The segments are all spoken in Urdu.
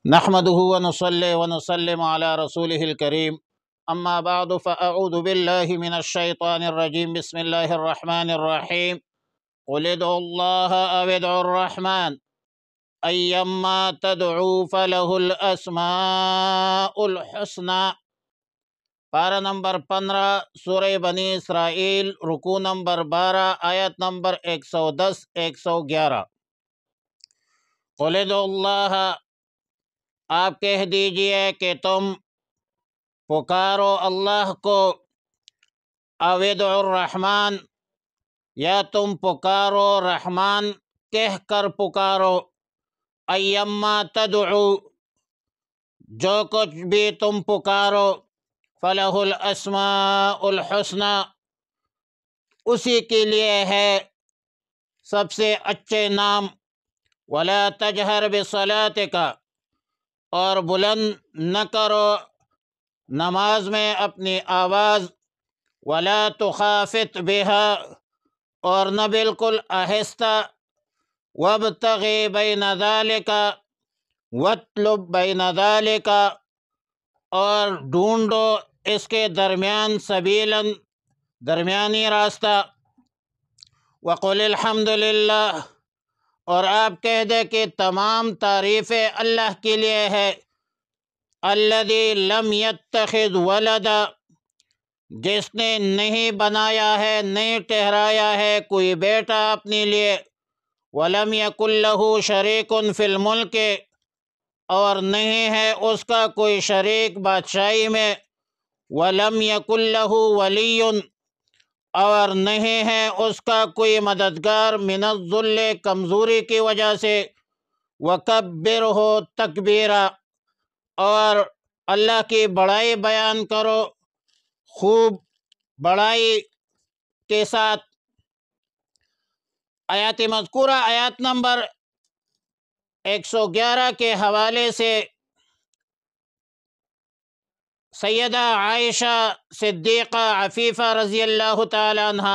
نحمده ونصلي ونسلم على رسوله الكريم أما بعد فأعوذ بالله من الشيطان الرجيم بسم الله الرحمن الرحيم قل ادعوا الله أو ادعوا الرحمن أيما تدعوا فله الأسماء الحسنى۔ پارہ نمبر 15 سورہ بنی اسرائیل، رکوع نمبر 12، آیت نمبر 110 111۔ قل ادعوا اللہ، آپ کہہ دیجئے کہ تم پکارو اللہ کو، او ادعوا الرحمن، یا تم پکارو رحمان کہہ کر پکارو، ایما تدعو، جو کچھ بھی تم پکارو، فلہ الاسماء الحسنى، اسی کے لیے ہے سب سے اچھے نام۔ ولا تجہر بصلاتک، اور بلند نہ کرو نماز میں اپنی آواز، ولا تخافت بہا، اور نہ بالکل آہستہ، وابتغ بین ذالک، واطلب بین ذالک، اور ڈھونڈو اس کے درمیان سبیلا، درمیانی راستہ۔ وقل الحمد للہ، اور آپ کہہ دیں کہ تمام تعریفیں اللہ کے لیے ہے، الذی لم یتخذ ولدا، جس نے نہیں بنایا ہے، نہیں ٹھہرایا ہے کوئی بیٹا اپنے لیے، ولم یکن لہ شریک فی الملک، اور نہیں ہے اس کا کوئی شریک بادشاہی میں، ولم یکن لہ ولی، اور نہیں ہے اس کا کوئی مددگار، من الذل، کمزوری کی وجہ سے، وکبرہ تکبیرا، اور اللہ کی بڑائی بیان کرو خوب بڑائی کے ساتھ۔ آیات مذکورہ آیات نمبر 111 کے حوالے سے سیدہ عائشہ صدیقہ عفیفہ رضی اللہ تعالی عنہ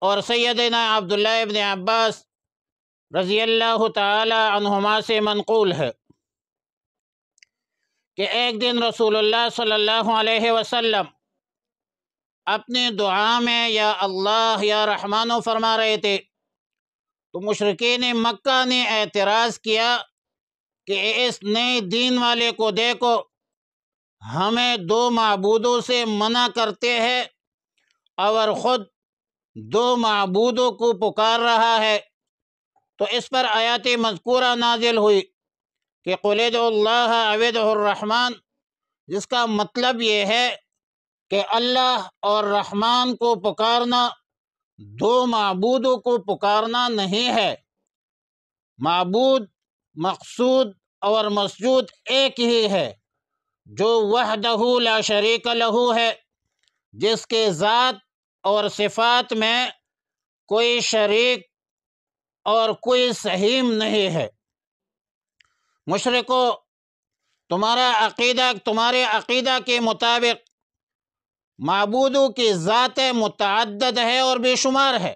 اور سیدنا عبداللہ ابن عباس رضی اللہ تعالی عنہما سے منقول ہے کہ ایک دن رسول اللہ صلی اللہ علیہ وسلم اپنی دعا میں یا اللہ یا رحمانو فرما رہے تھے، تو مشرکین مکہ نے اعتراض کیا کہ اس نئے دین والے کو دیکھو، ہمیں دو معبودوں سے منع کرتے ہیں اور خود دو معبودوں کو پکار رہا ہے۔ تو اس پر آیات مذکورہ نازل ہوئی کہ قل ادعوا اللہ او ادعوا الرحمن، جس کا مطلب یہ ہے کہ اللہ اور رحمان کو پکارنا دو معبودوں کو پکارنا نہیں ہے، معبود، مقصود اور مسجود ایک ہی ہے، جو وحدہ لا شریک لہ ہے، جس کے ذات اور صفات میں کوئی شریک اور کوئی سہیم نہیں ہے۔ مشرکو، تمہارے عقیدہ کے مطابق معبودوں کی ذاتیں متعدد ہے اور بے شمار ہے،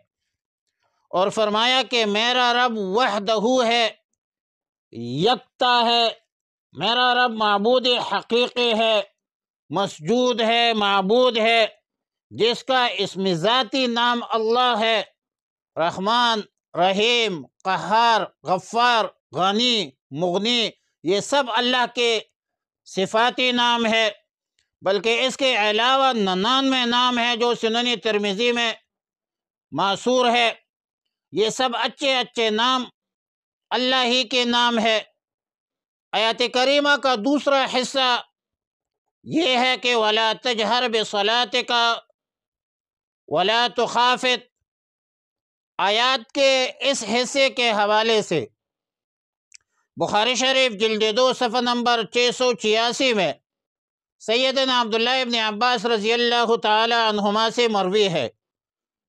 اور فرمایا کہ میرا رب وحدہ ہے، یکتا ہے، میرا رب معبود حقیقی ہے، مسجود ہے، معبود ہے، جس کا اسم ذاتی نام اللہ ہے، رحمان، رحیم، قہار، غفار، غنی، مغنی، یہ سب اللہ کے صفاتی نام ہے، بلکہ اس کے علاوہ 99 نام ہے جو سنن ترمذی میں معصور ہے۔ یہ سب اچھے اچھے نام اللہ ہی کے نام ہے۔ آیات کریمہ کا دوسرا حصہ یہ ہے کہ وَلَا تَجْهَرْ بِصَلَاتِكَ وَلَا تُخَافِتْ، آیات کے اس حصے کے حوالے سے بخاری شریف جلد 2 صفحہ نمبر 686 میں سیدنا عبداللہ ابن عباس رضی اللہ تعالی عنہما سے مروی ہے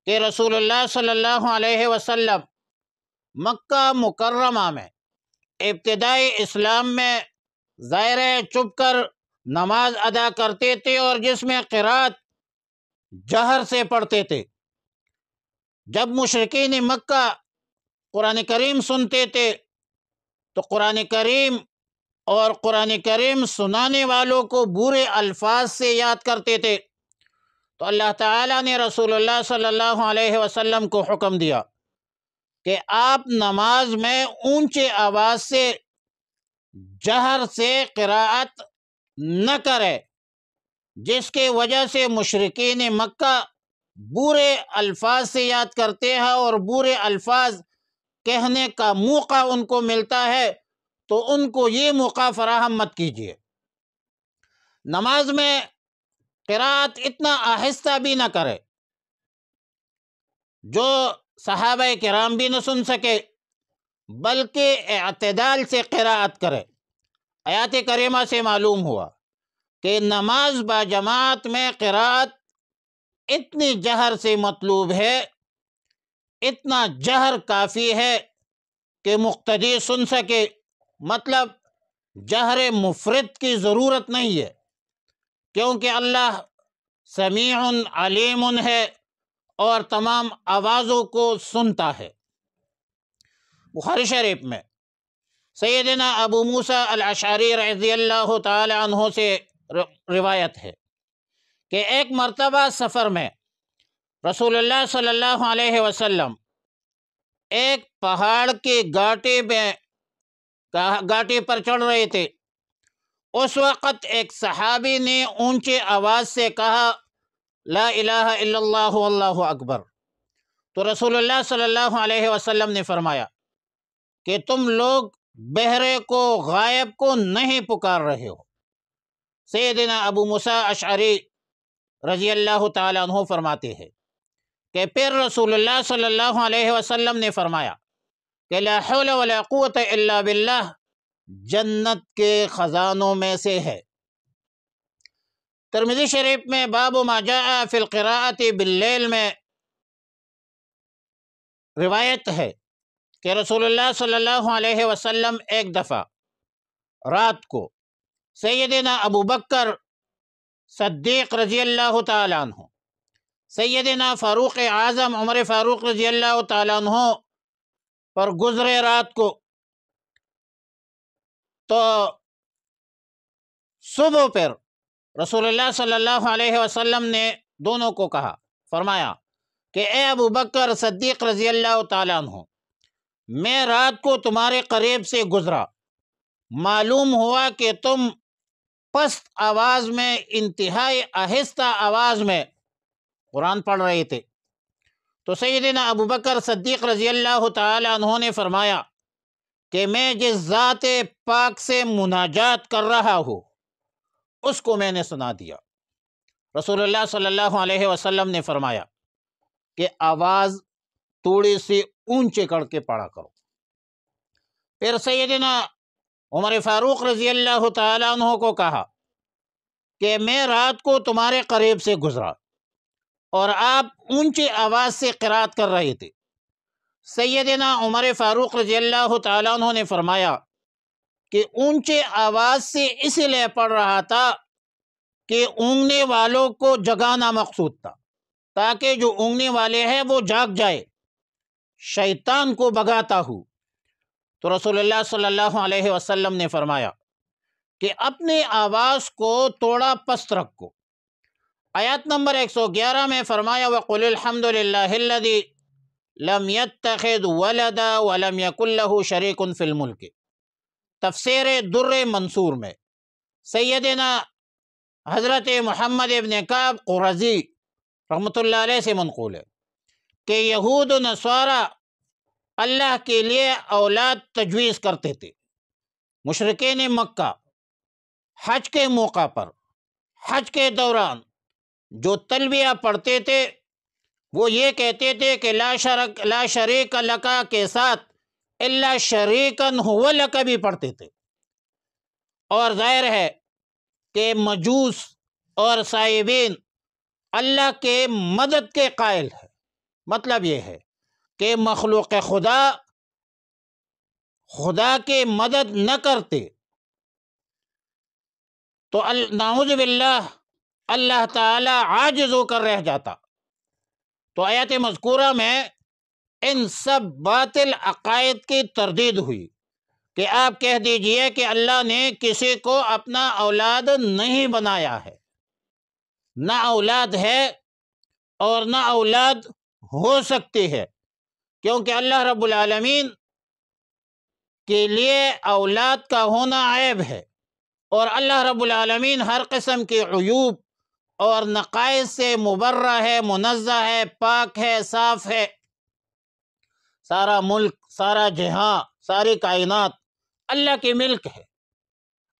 کہ رسول اللہ صلی اللہ علیہ وسلم مکہ مکرمہ میں ابتدائی اسلام میں ظاہر چھپ کر نماز ادا کرتے تھے، اور جس میں قرات جہر سے پڑھتے تھے۔ جب مشرکین مکہ قرآن کریم سنتے تھے تو قرآن کریم اور قرآن کریم سنانے والوں کو برے الفاظ سے یاد کرتے تھے، تو اللہ تعالیٰ نے رسول اللہ صلی اللہ علیہ وسلم کو حکم دیا کہ آپ نماز میں اونچے آواز سے، جہر سے قراءت نہ کرے، جس کی وجہ سے مشرکین مکہ برے الفاظ سے یاد کرتے ہیں اور برے الفاظ کہنے کا موقع ان کو ملتا ہے، تو ان کو یہ موقع فراہم مت کیجیے۔ نماز میں قراءت اتنا آہستہ بھی نہ کرے جو صحابہ کرام بھی نہ سن سکے، بلکہ اعتدال سے قراءت کرے۔ آیات کریمہ سے معلوم ہوا کہ نماز با جماعت میں قراءت اتنی جہر سے مطلوب ہے، اتنا جہر کافی ہے کہ مقتدی سن سکے، مطلب جہر مفرط کی ضرورت نہیں ہے، کیونکہ اللہ سمیع علیم ہے اور تمام آوازوں کو سنتا ہے۔ بخاری شریف میں سیدنا ابو موسیٰ الاشعری رضی اللہ تعالی عنہ سے روایت ہے کہ ایک مرتبہ سفر میں رسول اللہ صلی اللہ علیہ وسلم ایک پہاڑ کی گھاٹی پر چڑھ رہے تھے۔ اس وقت ایک صحابی نے اونچے آواز سے کہا، لا الہ الا اللہ واللہ اکبر۔ تو رسول اللہ صلی اللہ علیہ وسلم نے فرمایا کہ تم لوگ بہرے کو، غائب کو نہیں پکار رہے ہو۔ سیدنا ابو موسیٰ اشعری رضی اللہ تعالیٰ عنہ فرماتے ہیں کہ پھر رسول اللہ صلی اللہ علیہ وسلم نے فرمایا کہ لا حول ولا قوت الا باللہ جنت کے خزانوں میں سے ہے۔ ترمذی شریف میں باب ما جاء فی القراءۃ باللیل میں روایت ہے کہ رسول اللہ صلی اللہ علیہ وسلم ایک دفعہ رات کو سیدنا ابو بکر صدیق رضی اللہ تعالیٰ عنہ، سیدنا فاروق اعظم عمر فاروق رضی اللہ تعالیٰ عنہ پر گزرے رات کو، تو صبح پر رسول اللہ صلی اللہ علیہ وسلم نے دونوں کو کہا، فرمایا کہ اے ابو بکر صدیق رضی اللہ تعالیٰ عنہ، میں رات کو تمہارے قریب سے گزرا، معلوم ہوا کہ تم پست آواز میں، انتہائی آہستہ آواز میں قرآن پڑھ رہے تھے۔ تو سیدنا ابو بکر صدیق رضی اللہ تعالی عنہ نے فرمایا کہ میں جس ذات پاک سے مناجات کر رہا ہوں اس کو میں نے سنا دیا۔ رسول اللہ صلی اللہ علیہ وسلم نے فرمایا کہ آواز تھوڑی سی اونچے کر کے پڑھا کرو۔ پھر سیدنا عمر فاروق رضی اللہ تعالیٰ عنہ کو کہا کہ میں رات کو تمہارے قریب سے گزرا اور آپ اونچی آواز سے قرات کر رہے تھے۔ سیدنا عمر فاروق رضی اللہ تعالیٰ عنہ نے فرمایا کہ اونچے آواز سے اس لیے پڑھ رہا تھا کہ اونگنے والوں کو جگانا مقصود تھا، تاکہ جو اونگنے والے ہیں وہ جاگ جائے، شیطان کو بھگاتا ہوں۔ تو رسول اللہ صلی اللہ علیہ وسلم نے فرمایا کہ اپنی آواز کو تھوڑا پست رکھو۔ آیات نمبر 111 میں فرمایا وَقُلِ الْحَمْدُ لِلَّهِ الَّذِي لَمْ يَتَّخِذْ وَلَدًا وَلَمْ يَكُنْ لَهُ شَرِيكٌ فِي الْمُلْكِ۔ تفسیر در منصور میں سیدنا حضرت محمد ابن کعب قرظی رحمۃ اللہ علیہ سے منقول ہے کہ یہود و نصارہ اللہ کے لیے اولاد تجویز کرتے تھے۔ مشرکین مکہ حج کے موقع پر، حج کے دوران جو تلبیہ پڑھتے تھے وہ یہ کہتے تھے کہ لا شریک لکا کے ساتھ الا شریکن هو لک بھی پڑھتے تھے، اور ظاہر ہے کہ مجوس اور صائبین اللہ کے مدد کے قائل ہے۔ مطلب یہ ہے کہ مخلوق خدا کی مدد نہ کرتے تو نعوذ باللہ اللہ تعالی عاجز ہو کر رہ جاتا۔ تو آیات مذکورہ میں ان سب باطل عقائد کی تردید ہوئی کہ آپ کہہ دیجئے کہ اللہ نے کسی کو اپنا اولاد نہیں بنایا ہے، نہ اولاد ہے اور نہ اولاد ہو سکتی ہے، کیونکہ اللہ رب العالمین کے لیے اولاد کا ہونا عیب ہے، اور اللہ رب العالمین ہر قسم کے عیوب اور نقائص سے مبرہ ہے، منزہ ہے، پاک ہے، صاف ہے۔ سارا ملک، سارا جہاں، ساری کائنات اللہ کی ملک ہے۔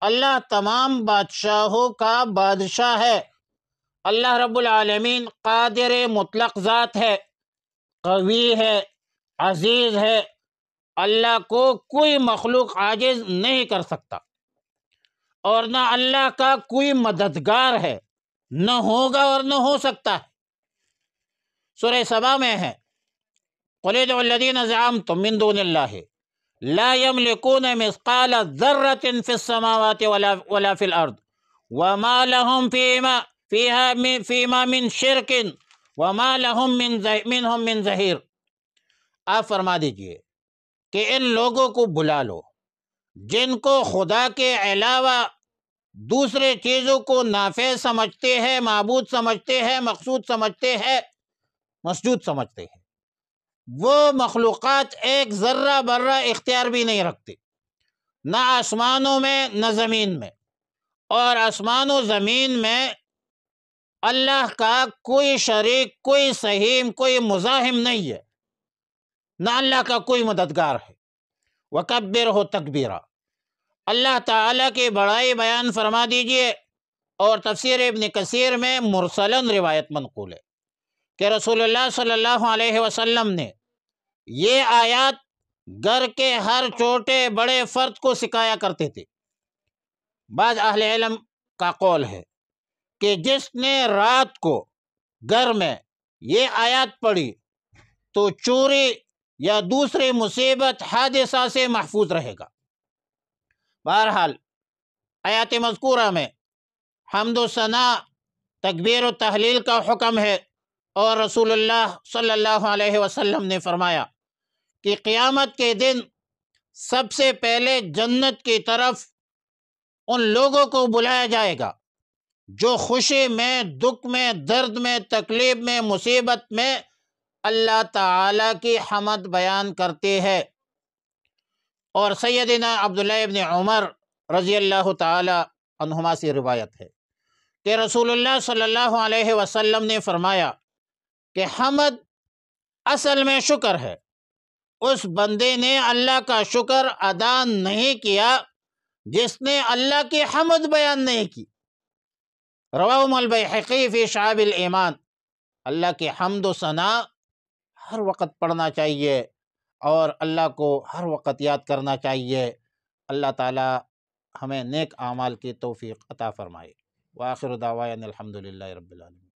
اللہ تمام بادشاہوں کا بادشاہ ہے۔ اللہ رب العالمین قادر مطلق ذات ہے، قوی ہے، عزیز ہے۔ اللہ کو کوئی مخلوق عاجز نہیں کر سکتا، اور نہ اللہ کا کوئی مددگار ہے، نہ ہوگا اور نہ ہو سکتا ہے۔ سورہ سبا میں ہے، قُلِ ادْعُوا الَّذِينَ زَعَمْتُم مِّن دُونِ اللَّهِ لَا يَمْلِكُونَ مِثْقَالَ ذَرَّةٍ فِي السَّمَاوَاتِ وَلَا فِي الْأَرْضِ وَمَا لَهُمْ فِيهَا مِن شِرْكٍ وَمَا لَهُم مِّنْهُم مِّن ظَهِيرٍ۔ آپ فرما دیجئے کہ ان لوگوں کو بلا لو جن کو خدا کے علاوہ دوسرے چیزوں کو نافع سمجھتے ہیں، معبود سمجھتے ہیں، مقصود سمجھتے ہیں، مسجود سمجھتے ہیں۔ وہ مخلوقات ایک ذرہ برہ اختیار بھی نہیں رکھتے، نہ آسمانوں میں نہ زمین میں، اور آسمان و زمین میں اللہ کا کوئی شریک، کوئی سہیم، کوئی مزاحم نہیں ہے، نہ اللہ کا کوئی مددگار ہے۔ وَكَبِّرْهُ تَكْبِيرًا۔ اللہ تعالیٰ کی بڑائی بیان فرما دیجئے۔ اور تفسیر ابن کثیر میں مرسلاً روایت منقول ہے کہ رسول اللہ صلی اللہ علیہ وسلم نے یہ آیات گھر کے ہر چھوٹے بڑے فرد کو سکھایا کرتے تھے۔ بعض اہل علم کا قول ہے کہ جس نے رات کو گھر میں یہ آیات پڑھی تو چوری یا دوسری مصیبت، حادثہ سے محفوظ رہے گا۔ بہرحال آیات مذکورہ میں حمد و ثنا، تکبیر و تحلیل کا حکم ہے، اور رسول اللہ صلی اللہ علیہ وسلم نے فرمایا کہ قیامت کے دن سب سے پہلے جنت کی طرف ان لوگوں کو بلایا جائے گا جو خوشی میں، دکھ میں، درد میں، تکلیف میں، مصیبت میں اللہ تعالیٰ کی حمد بیان کرتے ہیں۔ اور سیدنا عبداللہ ابن عمر رضی اللہ تعالی عنہما سے روایت ہے کہ رسول اللہ صلی اللہ علیہ وسلم نے فرمایا کہ حمد اصل میں شکر ہے۔ اس بندے نے اللہ کا شکر ادا نہیں کیا جس نے اللہ کی حمد بیان نہیں کی۔ رواہ البیہقی فی شعب الایمان۔ اللہ کی حمد و ثنا ہر وقت پڑھنا چاہیے اور اللہ کو ہر وقت یاد کرنا چاہیے۔ اللہ تعالی ہمیں نیک اعمال کی توفیق عطا فرمائے۔ وآخر دعوانا الحمدللہ رب العالمین۔